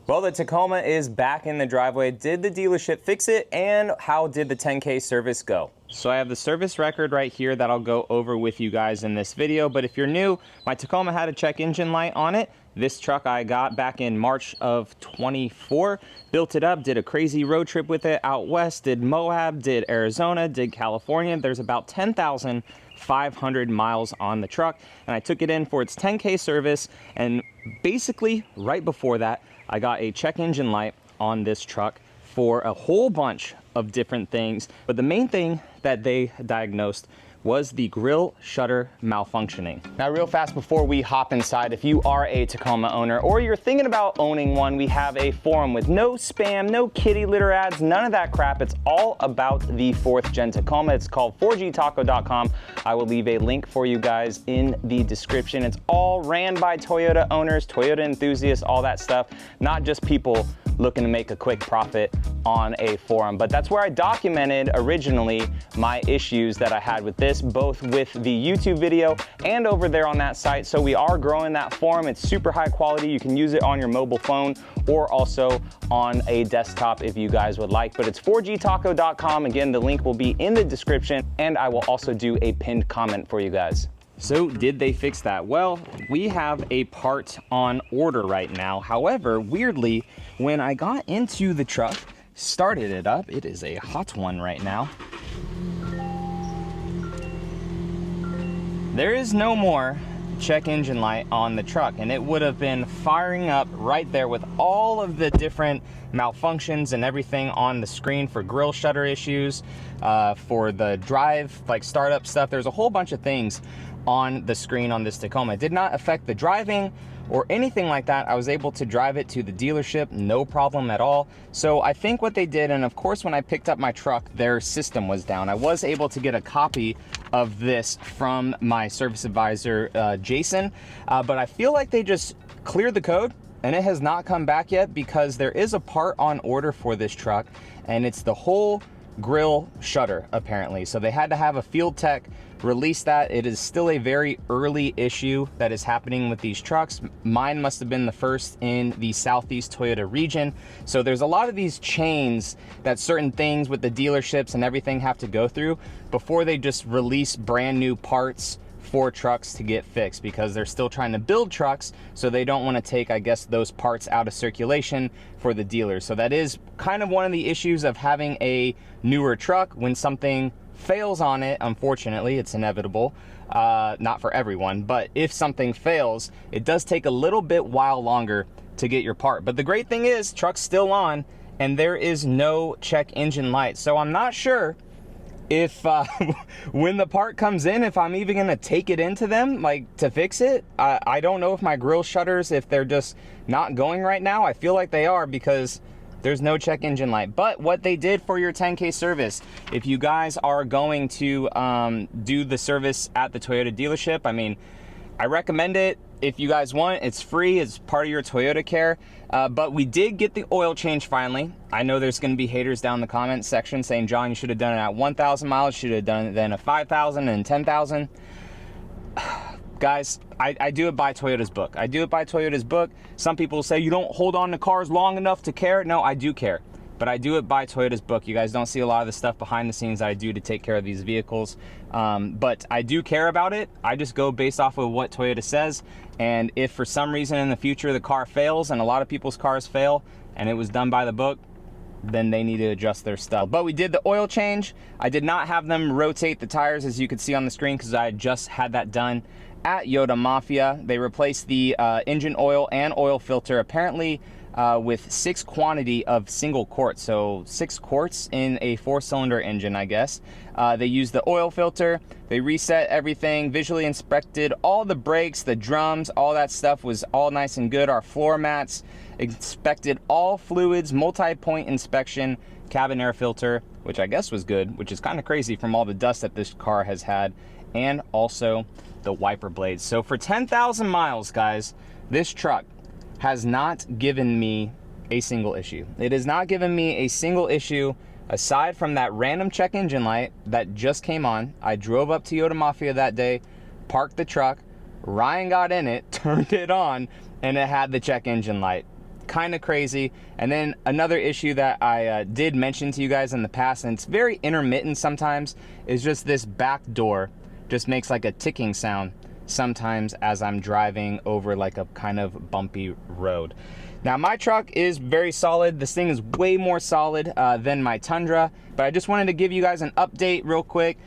Well, the Tacoma is back in the driveway. Did the dealership fix it, and how did the 10K service go? So I have the service record right here that I'll go over with you guys in this video, but if you're new, my Tacoma had a check engine light on it. This truck I got back in March of 24, built it up, did a crazy road trip with it out west, did Moab, did Arizona, did California. There's about 10,500 miles on the truck, and I took it in for its 10K service, and basically right before that, I got a check engine light on this truck for a whole bunch of different things, but the main thing that they diagnosed was the grille shutter malfunctioning. Now real fast before we hop inside, if you are a Tacoma owner or you're thinking about owning one, we have a forum with no spam, no kitty litter ads, none of that crap. It's all about the 4th gen Tacoma. It's called 4gtaco.com. I will leave a link for you guys in the description. It's all ran by Toyota owners, Toyota enthusiasts, all that stuff, not just people looking to make a quick profit on a forum. But that's where I documented originally my issues that I had with this, both with the YouTube video and over there on that site. So we are growing that forum. It's super high quality. You can use it on your mobile phone or also on a desktop if you guys would like. But it's 4gtaco.com. Again, the link will be in the description, and I will also do a pinned comment for you guys. So did they fix that? Well, we have a part on order right now. However, weirdly, when I got into the truck, started it up, it is a hot one right now. There is no more check engine light on the truck, and it would have been firing up right there with all of the different malfunctions and everything on the screen for grille shutter issues, for the drive, like startup stuff. There's a whole bunch of things on the screen on this Tacoma. It did not affect the driving or anything like that. I was able to drive it to the dealership, no problem at all. So I think what they did, and of course when I picked up my truck, their system was down. I was able to get a copy of this from my service advisor, Jason, but I feel like they just cleared the code and it has not come back yet, because there is a part on order for this truck, and it's the whole grille shutter apparently. So they had to have a field tech release that. It is still a very early issue that is happening with these trucks. Mine must have been the first in the Southeast Toyota region. So there's a lot of these chains that certain things with the dealerships and everything have to go through before they just release brand new parts for trucks to get fixed, because they're still trying to build trucks, so they don't want to take, I guess, those parts out of circulation for the dealers. So that is kind of one of the issues of having a newer truck. When something fails on it, unfortunately, it's inevitable, not for everyone, but if something fails, it does take a little bit while longer to get your part. But the great thing is, truck's still on and there is no check engine light. So I'm not sure if when the part comes in, if I'm even gonna take it into them, like, to fix it. I don't know if my grille shutters, if they're just not going right now. I feel like they are, because there's no check engine light. But what they did for your 10K service, if you guys are going to do the service at the Toyota dealership, I mean, I recommend it. If you guys want, it's free, it's part of your Toyota care. But we did get the oil change finally. I know there's gonna be haters down in the comment section saying, John, you should have done it at 1,000 miles, should have done it then at 5,000 and 10,000. Guys, I do it by Toyota's book. I do it by Toyota's book. Some people say you don't hold on to cars long enough to care. No, I do care, but I do it by Toyota's book. You guys don't see a lot of the stuff behind the scenes that I do to take care of these vehicles. But I do care about it. I just go based off of what Toyota says. And if for some reason in the future the car fails, and a lot of people's cars fail, and it was done by the book, then they need to adjust their stuff. But we did the oil change. I did not have them rotate the tires, as you can see on the screen, because I just had that done at Yoda Mafia. They replaced the engine oil and oil filter, apparently with 6 quantity of single quart, so 6 quarts in a 4-cylinder engine, I guess. They used the oil filter, they reset everything, visually inspected all the brakes, the drums, all that stuff was all nice and good. Our floor mats, inspected all fluids, multi-point inspection, cabin air filter, which I guess was good, which is kind of crazy from all the dust that this car has had, and also the wiper blades. So for 10,000 miles, guys, this truck has not given me a single issue. It has not given me a single issue aside from that random check engine light that just came on. I drove up to Toyota Mafia that day, parked the truck, Ryan got in it, turned it on, and it had the check engine light. kind of crazy. And then another issue that I did mention to you guys in the past, and it's very intermittent sometimes, is just this back door just makes like a ticking sound sometimes as I'm driving over like a kind of bumpy road. Now my truck is very solid. This thing is way more solid than my Tundra, but I just wanted to give you guys an update real quick.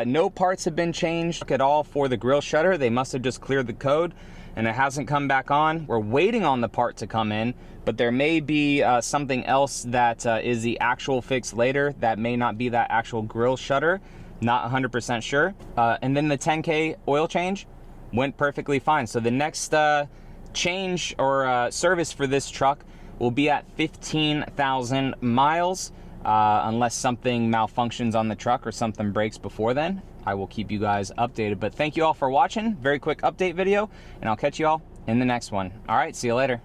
No parts have been changed at all for the grille shutter. They must have just cleared the code and it hasn't come back on. We're waiting on the part to come in, but there may be something else that is the actual fix later that may not be that actual grille shutter. Not 100% sure. And then the 10K oil change went perfectly fine. So the next change or service for this truck will be at 15,000 miles, unless something malfunctions on the truck or something breaks before then. I will keep you guys updated. But thank you all for watching. Very quick update video, and I'll catch you all in the next one. All right, see you later.